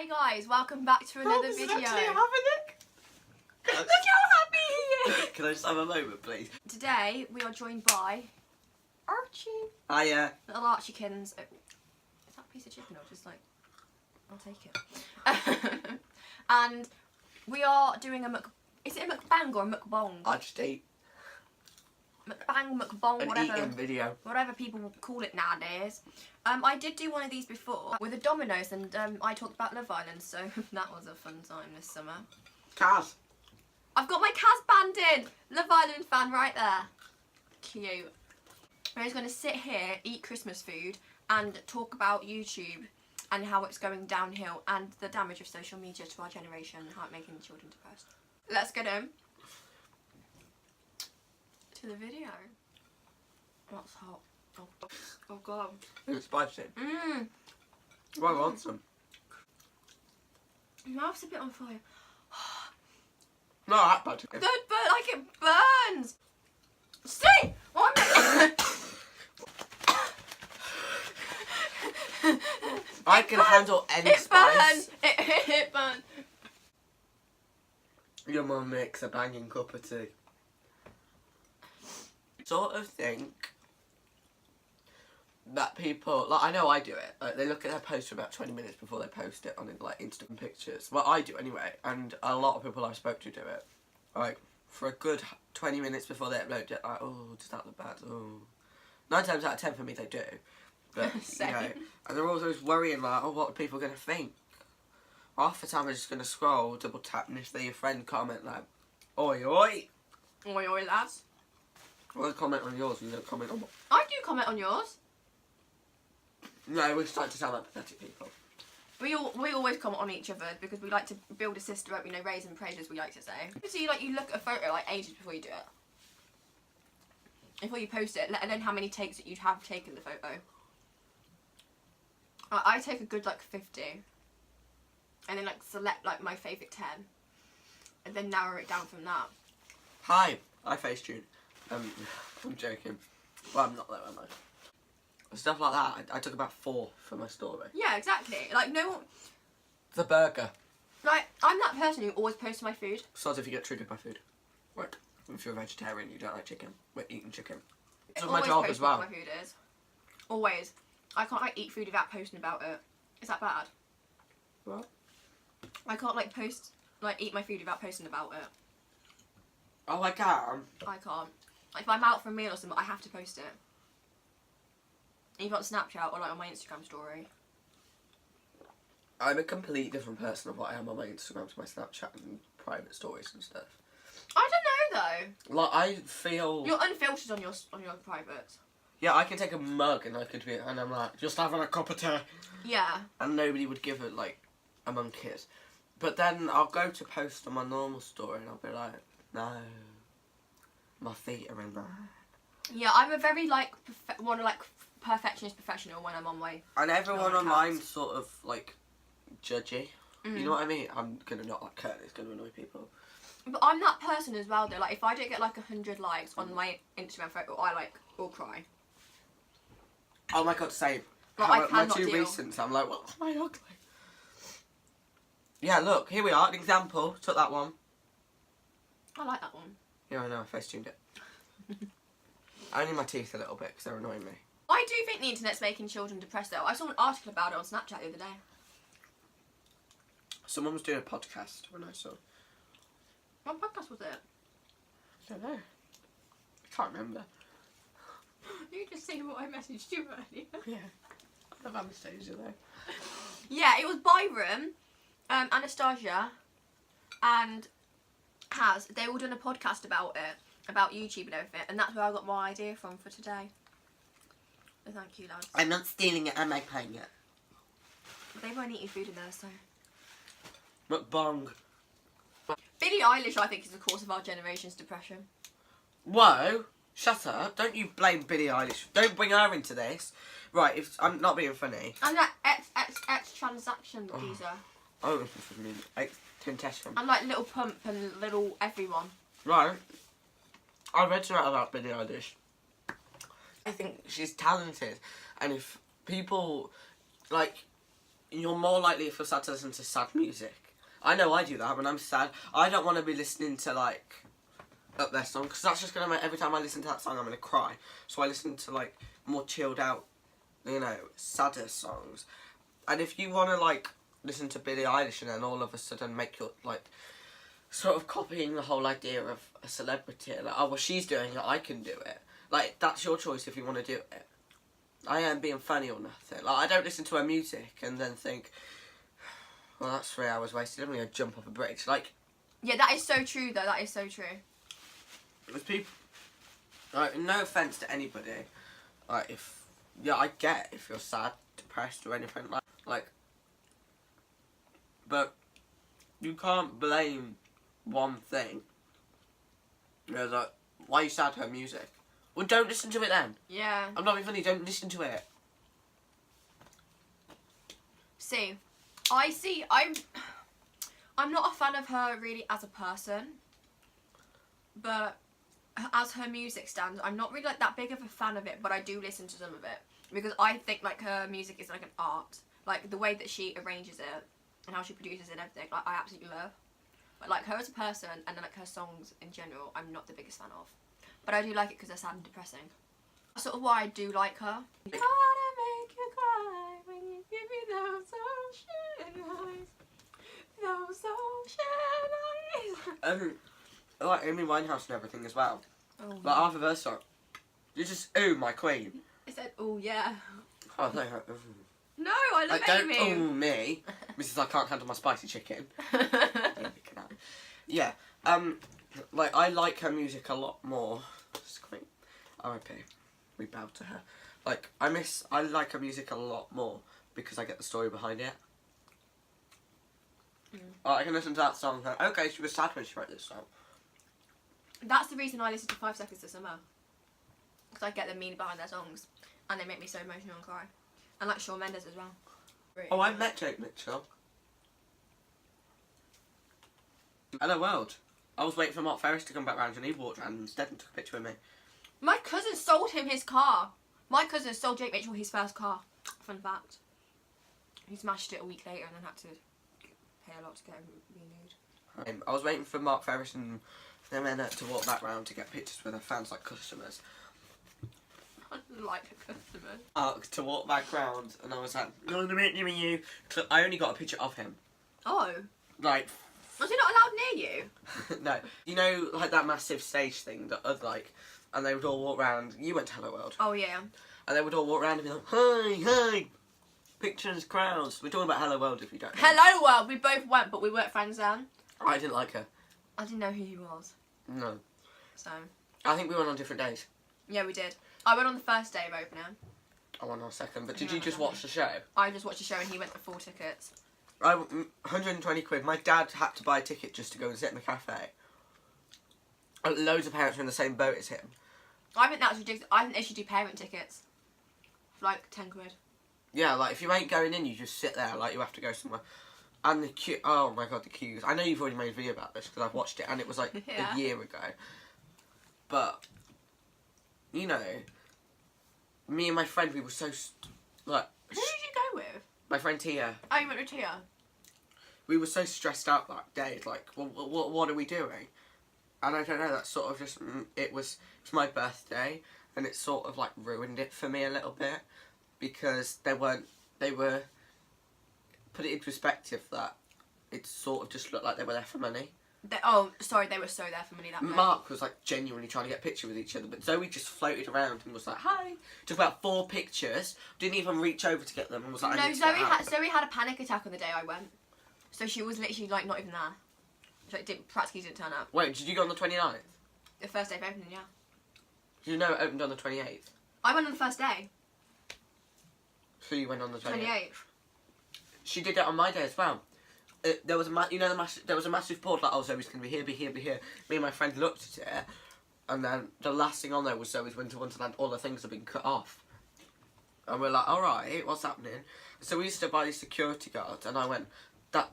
Hi guys, welcome back to another video. Look how happy he is! Can I just have a moment, please? Today we are joined by Archie. Hiya. Little Archiekins. Is that a piece of chicken or just like... I'll take it. And we are doing a Is it a mukbang or a mukbang? I just ate Mukbang, mukbang, an whatever. eating video. Whatever people call it nowadays. I did do one of these before with the Dominoes, and I talked about Love Island, so that was a fun time this summer. Kaz. I've got my Kaz band in! Love Island fan right there. Cute. We're just going to sit here, eat Christmas food, and talk about YouTube and how it's going downhill and the damage of social media to our generation and how it's making children depressed. Let's get in to the video. That's hot. Oh god. It's spicy. Mmm. Well, I want some. My mouth's a bit on fire. No, that bad. Don't burn like it burns. See? Oh, I can handle any spice. It burns. Your mum makes a banging cup of tea. Sort of think that people, like, I know I do it, like, they look at their post for about 20 minutes before they post it on, like, Instagram pictures. Well, I do anyway, and a lot of people I spoke to do it. Like, for a good 20 minutes before they upload it, like, oh, does that look bad? Oh. 9 times out of 10 for me they do. But, you know, and they're always worrying, like, oh, what are people going to think? Half the time I'm just going to scroll, double tap, and if they your friend comment, like, oi, oi. Oi, oi, lads. Well, comment on yours, you don't comment on... I do comment on yours. No, we're starting to sound like pathetic people. We always comment on each other because we like to build a system up, you know, raise and praise, as we like to say. So you look at a photo like ages before you do it. Before you post it, and then how many takes that you'd have taken the photo. I take a good like 50. And then like select like my favourite 10. And then narrow it down from that. Hi, I Facetune. I'm joking. Well, I'm not though, am I? Stuff like that, I took about 4 for my story. Yeah, exactly. Like, no one... The burger. Like, I'm that person who always posts my food. So if you get triggered by food. Right. If you're a vegetarian, you don't like chicken. We're eating chicken. It's my job as well. What my food is. Always. I can't, like, eat food without posting about it. Is that bad? What? I can't, like, eat my food without posting about it. Oh, I can. I can't. Like, if I'm out for a meal or something, I have to post it. Either on Snapchat or like on my Instagram story. I'm a complete different person of what I am on my Instagram to my Snapchat and private stories and stuff. I don't know though. Like, I feel... You're unfiltered on your privates. Yeah, I can take a mug and and I'm like, just having a cup of tea. Yeah. And nobody would give it, like, among kids. But then I'll go to post on my normal story and I'll be like, no, my feet are in there. Yeah, I'm a very, like, perfectionist professional when I'm on my... And everyone online's sort of, like, judgy. You know what I mean? I'm going to not like Kurt, it's going to annoy people. But I'm that person as well, though. Like, if I don't get, like, 100 likes on my Instagram photo, I, like, will cry. Oh my god, same. Like, my 2 recents, I'm like, well, am I ugly? Yeah, look, here we are, an example. Took that one. I like that one. Yeah, I know, I face-tuned it. Only my teeth a little bit, because they're annoying me. I do think the internet's making children depressed, though. I saw an article about it on Snapchat the other day. Someone was doing a podcast when I saw. What podcast was it? I don't know. I can't remember. You just say what I messaged you earlier. Yeah. I love Anastasia, though. Yeah, it was Byron, Anastasia, and Kaz. They all done a podcast about it, about YouTube and everything, and that's where I got my idea from for today. So thank you, lads. I'm not stealing it, I'm paying it. But they weren't eating food in there, so... Mukbang. Billie Eilish, I think, is the cause of our generation's depression. Whoa! Shut up. Don't you blame Billie Eilish. Don't bring her into this. Right, if I'm not being funny. I'm like X transaction visa. Oh, I mean, Temptation. I'm like Little Pump and Little Everyone. Right. I read something about Billie Eilish. I think she's talented, and if people, like, you're more likely if you're sad to listen to sad music. I know I do that when I'm sad. I don't want to be listening to like up their song because that's just gonna make every time I listen to that song I'm gonna cry. So I listen to like more chilled out, you know, sadder songs. And if you want to like listen to Billie Eilish and then all of a sudden make your like sort of copying the whole idea of a celebrity, like, oh well she's doing it, I can do it. Like that's your choice if you want to do it. I ain't being funny or nothing. Like I don't listen to her music and then think, well that's 3 hours wasted. I'm gonna jump off a bridge. Like Yeah, that is so true though. That is so true. with people, like no offense to anybody, like if I get if you're sad, depressed or anything like, but you can't blame one thing. You know, like why are you sad to her music? Well, don't listen to it then. Yeah. I'm not being funny. Don't listen to it. See, I'm not a fan of her really as a person, but as her music stands, I'm not really like that big of a fan of it, but I do listen to some of it because I think like her music is like an art, like the way that she arranges it and how she produces it and everything. Like I absolutely love, but like her as a person and then like her songs in general, I'm not the biggest fan of. But I do like it because they're sad and depressing. That's sort of why I do like her. Gotta make you cry when you give me those ocean eyes. Those ocean eyes. Like Amy Winehouse and everything as well. Oh, Like half of her song. You just ooh my queen. I said, oh yeah. Oh no. Ooh. No, I love Like don't Amy. ooh me, Mrs. I can't handle my spicy chicken. Yeah. Like I like her music a lot more. Queen. R.I.P. We bow to her. Like I like her music a lot more because I get the story behind it. I can listen to that song and go, okay, she was sad when she wrote this song. That's the reason I listen to 5 Seconds to Summer. Because I get the meaning behind their songs. And they make me so emotional and cry. And like Shawn Mendes as well. Really. Oh, I met Jake Mitchell. Hello world. I was waiting for Mark Ferris to come back round and he walked round and instead and took a picture with me. My cousin sold him his car. My cousin sold Jake Mitchell his first car. Fun fact. He smashed it a week later and then had to pay a lot to get it renewed. I was waiting for Mark Ferris and them to walk back round to get pictures with their fans like customers. Like a customer. To walk back round and I was like, no, I'm you. I only got a picture of him. Oh. Like. Was he not allowed near you? No. You know, like that massive stage thing that like, and they would all walk round. You went to Hello World. Oh yeah. And they would all walk around and be like, hi, pictures, crowds. We're talking about Hello World if you don't know. Hello World. We both went, but we weren't friends then. I didn't like her. I didn't know who he was. No. So. I think we went on different days. Yeah, we did. I went on the first day of opening. I went on second. But I did know you just that. watch the show? I just watched the show and he went for 4 tickets. 120 quid. My dad had to buy a ticket just to go and sit in the cafe. And loads of parents were in the same boat as him. I think that's ridiculous. I think they should do parent tickets. For like 10 quid. Yeah, like if you ain't going in, you just sit there. Like you have to go somewhere. And the queue. Oh my god, the queues. I know you've already made a video about this because I've watched it and it was like Yeah. a year ago. But you know, me and my friend, we were so like. Who did you go with? My friend Tia. Oh, you went with Tia? We were so stressed out that day. It's like, well, what are we doing? And I don't know. That sort of just it was my birthday, and it sort of like ruined it for me a little bit because they were put it in perspective that it sort of just looked like they were there for money. They were so there for money that day. Mark was like genuinely trying to get a picture with each other, but Zoe just floated around and was like, "Hi." Took about 4 pictures. Didn't even reach over to get them and was like, "I No, need to get out." Zoe had a panic attack on the day I went. So she was literally like not even there. So practically didn't turn up. Wait, did you go on the 29th? The first day of opening, yeah. Did you know it opened on the 28th? I went on the first day. So you went on the 28th. 28th. She did it on my day as well. There was a massive board like, oh, Zoe's going to be here, be here, be here. Me and my friend looked at it, and then the last thing on there was Zoe's Winter Wonderland. All the things have been cut off. And we're like, all right, what's happening? So we stood by the security guard, and I went, there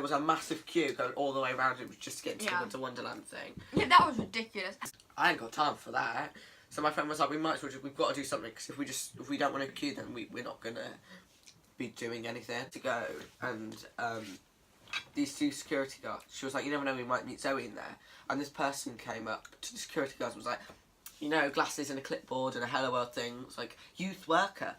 was a massive queue going all the way around. It was just to get into the Winter Wonderland thing. Yeah, that was ridiculous. I ain't got time for that. So my friend was like, we've got to do something, because if we don't want to queue, then we're not going to be doing anything to go, and these two security guards, she was like, you never know, we might meet Zoe in there. And this person came up to the security guards and was like, you know, glasses and a clipboard and a Hello World thing. It's like, youth worker.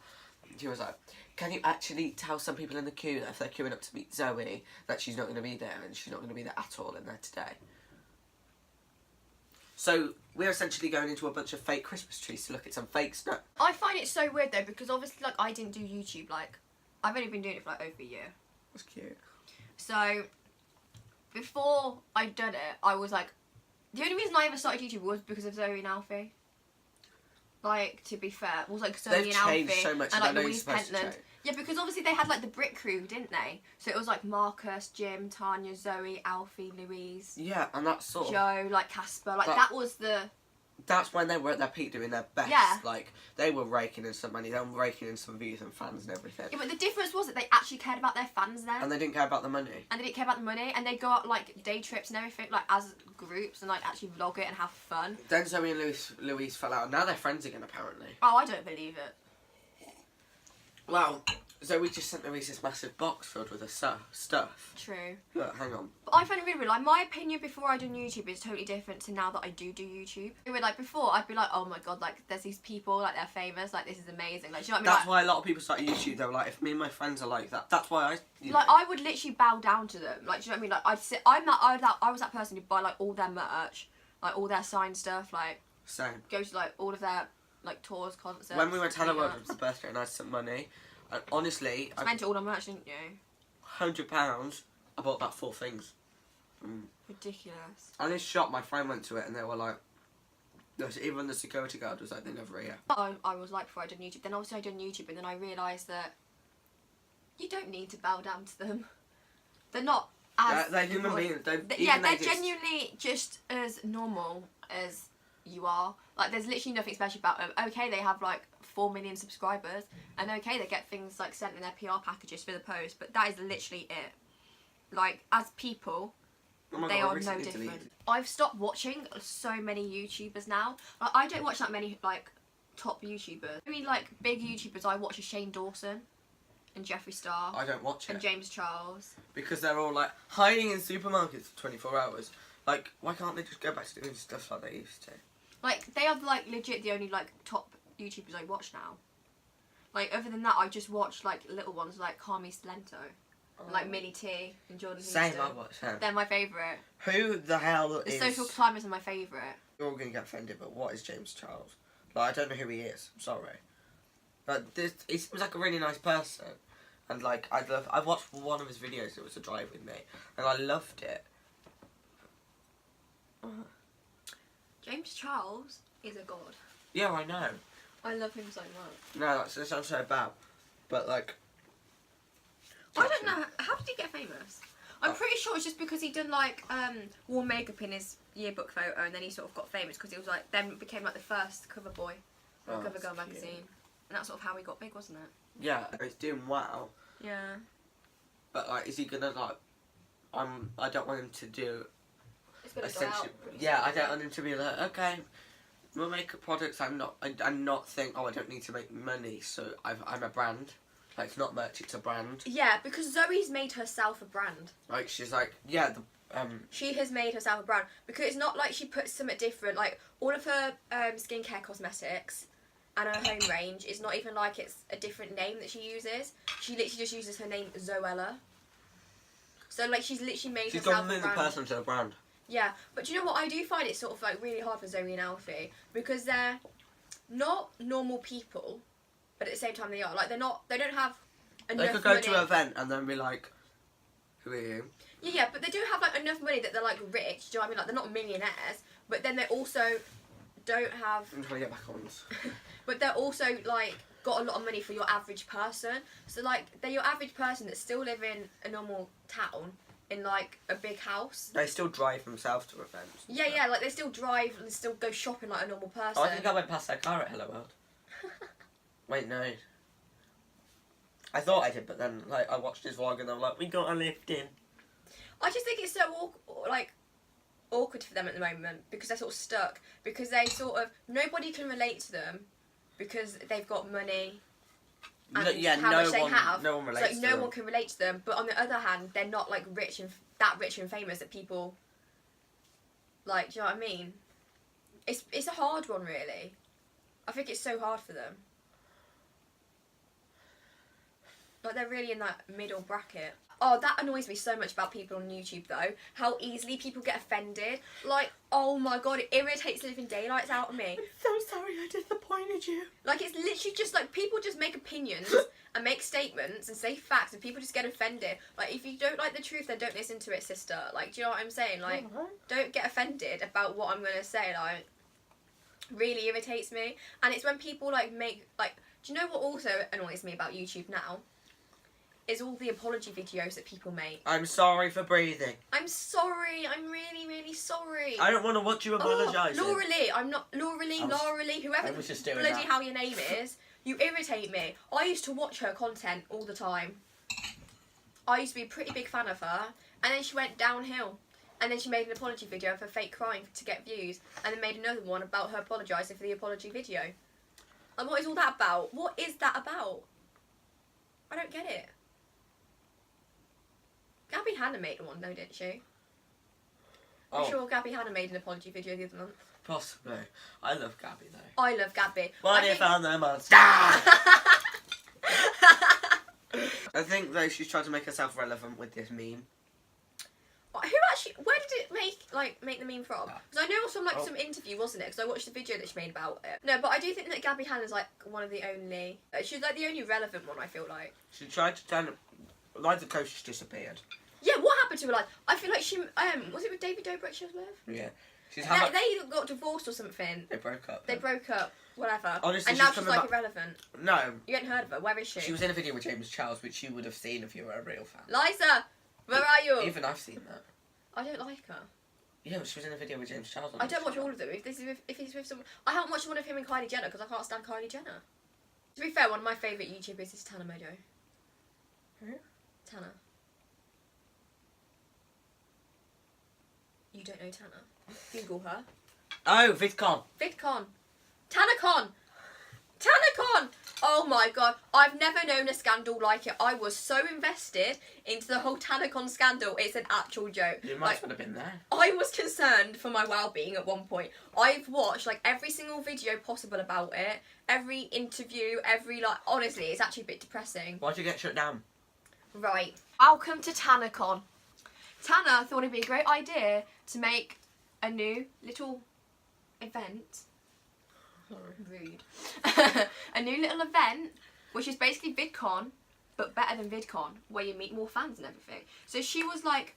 And she was like, can you actually tell some people in the queue that if they're queuing up to meet Zoe, that she's not going to be there, and she's not going to be there at all in there today? So we're essentially going into a bunch of fake Christmas trees to look at some fake snow. I find it so weird though, because obviously like I didn't do YouTube, like I've only been doing it for like over a year. That's cute. So before I'd done it, I was like, the only reason I ever started YouTube was because of Zoe and Alfie. Like, to be fair, it was like Zoe They've and changed Alfie so much, and I like know you're Louise supposed to Pentland. change. Yeah, because obviously they had like the Brick Crew, didn't they? So it was like Marcus, Jim, Tanya, Zoe, Alfie, Louise, Yeah, and that's sort of... Joe, like Casper. Like that was the... That's when they were at their peak, doing their best. Yeah. Like, they were raking in some money, they were raking in some views and fans and everything. Yeah, but the difference was that they actually cared about their fans then. And they didn't care about the money. And they didn't care about the money, and they go out like day trips and everything, like as groups, and like actually vlog it and have fun. Then Zoe and Louise fell out, and now they're friends again, apparently. Oh, I don't believe it. Well, Zoe just sent Louise this massive box filled with her stuff. True. Look, hang on. But I find it really weird. Like, my opinion before I done YouTube is totally different to now that I do YouTube. Like, before, I'd be like, oh my god, like, there's these people, like, they're famous, like, this is amazing. Like, do you know what I mean? That's like, why a lot of people started YouTube. They were like, if me and my friends are like that, that's why I... Like, I would literally bow down to them. Like, do you know what I mean? Like, I'd sit... I was that person who'd buy, like, all their merch, like, all their signed stuff, like... Same. Go to, like, all of their, like, tours, concerts... When we went to Hello World, meetups. it was the birthday, and I had some money. And honestly... I spent it all on merch, didn't you? £100, I bought about 4 things. Ridiculous. And this shop, my friend went to it, and they were like... Even the security guard was like, they never here. I was like before I did YouTube. Then obviously I did YouTube, and then I realised that you don't need to bow down to them. They're not as... They're human beings. They're genuinely just as normal as you are. Like, there's literally nothing special about them. Okay, they have like 4 million subscribers, and okay, they get things like sent in their PR packages for the post, but that is literally it. Like, as people, they are no different. I've stopped watching so many YouTubers now. Like, I don't watch that many like top YouTubers. I mean, like, big YouTubers I watch are Shane Dawson and Jeffree Star. I don't watch it. And James Charles. Because they're all like hiding in supermarkets for 24 hours. Like, why can't they just go back to doing stuff like they used to? Like, they are like legit the only like top YouTubers I watch now. Like, other than that, I just watch like little ones like Carmi Stalento, like Millie T and Jordan Same, Houston. I watch them. They're my favourite. Who the hell The is... Social Climbers are my favourite. You're all going to get offended, but what is James Charles? Like, I don't know who he is. I'm sorry. But he seems like a really nice person. And like, I watched one of his videos, it was a drive with me, and I loved it. James Charles is a god. Yeah, I know. I love him so much. No, that sounds so bad. But like... I don't know, how did he get famous? I'm pretty sure it's just because he done like wore makeup in his yearbook photo, and then he sort of got famous because he was like, then became like the first cover boy on Cover Girl magazine. And that's sort of how he got big, wasn't it? Yeah, he's doing well. Yeah. But like, is he gonna like... I don't want him to do... It's gonna go Essentially, out. yeah, I don't want him to be like, okay, we'll make products. I'm not think, oh, I don't need to make money, so I'm a brand. Like, it's not merch, it's a brand. Yeah, because Zoe's made herself a brand. Like, she's like, yeah, She has made herself a brand because it's not like she puts something different. Like, all of her skincare cosmetics and her home range is not even like it's a different name that she uses. She literally just uses her name Zoella. So like, she's literally made she's herself got a brand. person to a brand. Yeah, but do you know what? I do find it sort of like really hard for Zoe and Alfie because they're not normal people, but at the same time they are. Like, they don't have enough They could go money. to an event and then be like, who are you? Yeah, but they do have like enough money that they're like rich. Do you know what I mean? Like, they're not millionaires, but then they also don't have. I'm trying to get back on this. But they're also like got a lot of money for your average person. So like, they're your average person that still live in a normal town in like a big house. They still drive themselves to events. Yeah, like they still drive and still go shopping like a normal person. Oh, I think I went past their car at Hello World. Wait, no. I thought I did, but then like I watched his vlog and I'm like, we got a lift in. I just think it's so awkward for them at the moment because they're sort of stuck because they sort of nobody can relate to them because they've got money and yeah, how much they one, have. no one relates so, like, to no them. one can relate to them. But on the other hand, they're not like rich and famous that people like. Do you know what I mean? It's a hard one, really. I think it's so hard for them. Like, they're really in that middle bracket. Oh, that annoys me so much about people on YouTube, though. How easily people get offended. Like, oh my god, it irritates the living daylights out of me. I'm so sorry I disappointed you. Like, it's literally just, like, people just make opinions and make statements and say facts and people just get offended. Like, if you don't like the truth, then don't listen to it, sister. Like, do you know what I'm saying? Like, don't get offended about what I'm going to say. Like, really irritates me. And it's when people, like, make, like, do you know what also annoys me about YouTube now? Is all the apology videos that people make. I'm sorry for breathing. I'm sorry. I'm really, really sorry. I don't want to watch you apologise. Laura Lee. I'm not... Laura Lee, whoever I was just doing bloody that. how your name is. You irritate me. I used to watch her content all the time. I used to be a pretty big fan of her. And then she went downhill. And then she made an apology video of her fake crying to get views. And then made another one about her apologising for the apology video. And what is all that about? What is that about? I don't get it. Gabby Hanna made one though, didn't she? I'm sure Gabby Hanna made an apology video the other month. Possibly. I love Gabby though. I love Gabby. What if I'm the monster? I think though she's trying to make herself relevant with this meme. Who actually? Where did it make the meme from? Because I know it was from some interview, wasn't it? Because I watched the video that she made about it. No, but I do think that Gabby Hanna's like one of the only. She's like the only relevant one. I feel like. She tried to turn. Like the coach just disappeared. Yeah, what happened to her life? I feel like she was it with David Dobrik she was with? Yeah. They got divorced or something. They broke up. They broke up. Whatever. Honestly, and now she's like irrelevant. No. You hadn't heard of her. Where is she? She was in a video with James Charles, which you would have seen if you were a real fan. Liza, where are you? Even I've seen that. I don't like her. Yeah, but she was in a video with James Charles. I don't watch all of them. If he's with someone, I haven't watched one of him and Kylie Jenner because I can't stand Kylie Jenner. To be fair, one of my favourite YouTubers is Tana Mojo. Who? Tana. You don't know Tana? Google her. Oh, VidCon. VidCon. TanaCon. TanaCon. Oh my god, I've never known a scandal like it. I was so invested into the whole TanaCon scandal. It's an actual joke. You must have been there. I was concerned for my well-being at one point. I've watched like every single video possible about it, every interview, honestly, it's actually a bit depressing. Why'd you get shut down? Right. Welcome to TanaCon. Tana thought it'd be a great idea to make a new little event. Rude. A new little event, which is basically VidCon, but better than VidCon, where you meet more fans and everything. So she was like,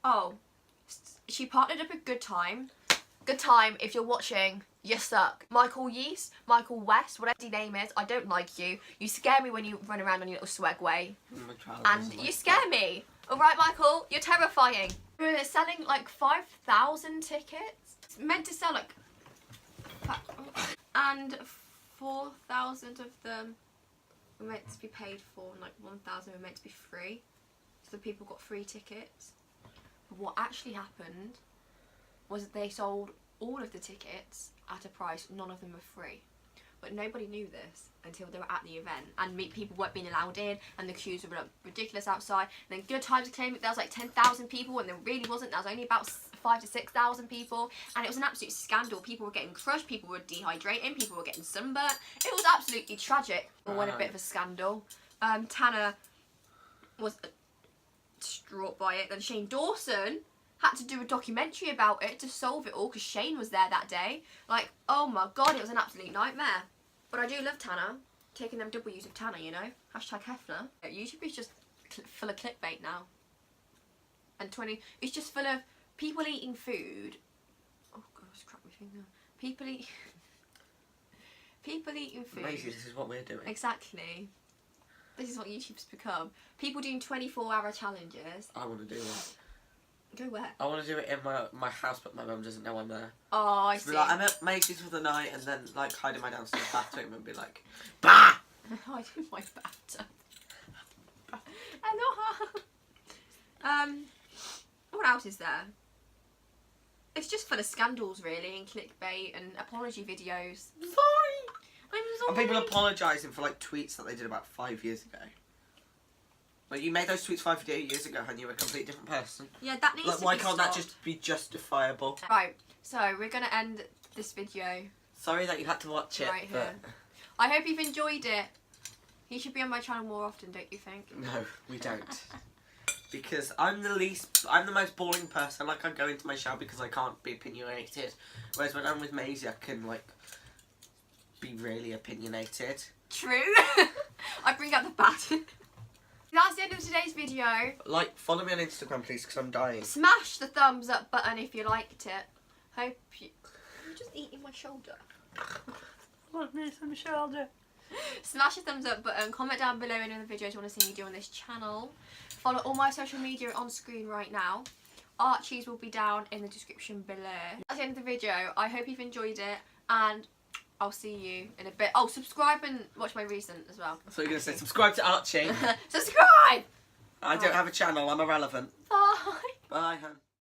oh, she partnered up with Good Time. Good Time, if you're watching, you suck. Michael Yeast, Michael West, whatever your name is, I don't like you. You scare me when you run around on your little swag way. And you scare me. Alright, Michael, you're terrifying. We're selling like 5,000 tickets. It's meant to sell like... And 4,000 of them were meant to be paid for, and like 1,000 were meant to be free. So the people got free tickets. But what actually happened was that they sold all of the tickets at a price, none of them were free. But nobody knew this until they were at the event, and people weren't being allowed in, and the queues were ridiculous outside. And then Good Times claimed that there was like 10,000 people, and there really wasn't. There was only about 5,000 to 6,000 people, and it was an absolute scandal. People were getting crushed, people were dehydrating, people were getting sunburnt. It was absolutely tragic. It went a bit of a scandal. Tana was distraught by it. Then Shane Dawson had to do a documentary about it to solve it all because Shane was there that day. Like, oh my god, it was an absolute nightmare. But I do love Tana. Taking them W's of Tana, you know? Hashtag Hefner. YouTube is just full of clickbait now. And it's just full of people eating food. Oh god, I just cracked my finger. People eating food. Maisie, this is what we're doing. Exactly. This is what YouTube's become. People doing 24-hour challenges. I want to do that. Go where? I want to do it in my house, but my mum doesn't know I'm there. Oh, I see. Like, I'm at Macy's for the night, and then like hide in my downstairs bathroom and be like, bah! Hide in my bathtub. Aloha. What else is there? It's just full of scandals, really, and clickbait and apology videos. I'm was And already... people apologising for like tweets that they did about 5 years ago. Like, you made those tweets 5 years ago and you were a completely different person. Yeah, that needs Like, to why be can't stopped. that just be justifiable? Right, so we're going to end this video Sorry that you had to watch it. right here. I hope you've enjoyed it. You should be on my channel more often, don't you think? No, we don't. Because I'm the most boring person. Like, I go into my shower because I can't be opinionated. Whereas when I'm with Maisie, I can, like, be really opinionated. True. I bring out the bad. That's the end of today's video. Like, follow me on Instagram, please, because I'm dying. Smash the thumbs up button if you liked it. Hope you... You're just eating my shoulder. Want me some shoulder? Smash the thumbs up button. Comment down below any other videos you want to see me do on this channel. Follow all my social media on screen right now. Archie's will be down in the description below. That's the end of the video. I hope you've enjoyed it, and I'll see you in a bit. Oh, subscribe and watch my recent as well. So you're going to say subscribe to Archie. Subscribe! I don't have a channel, I'm irrelevant. Bye. Bye, hun.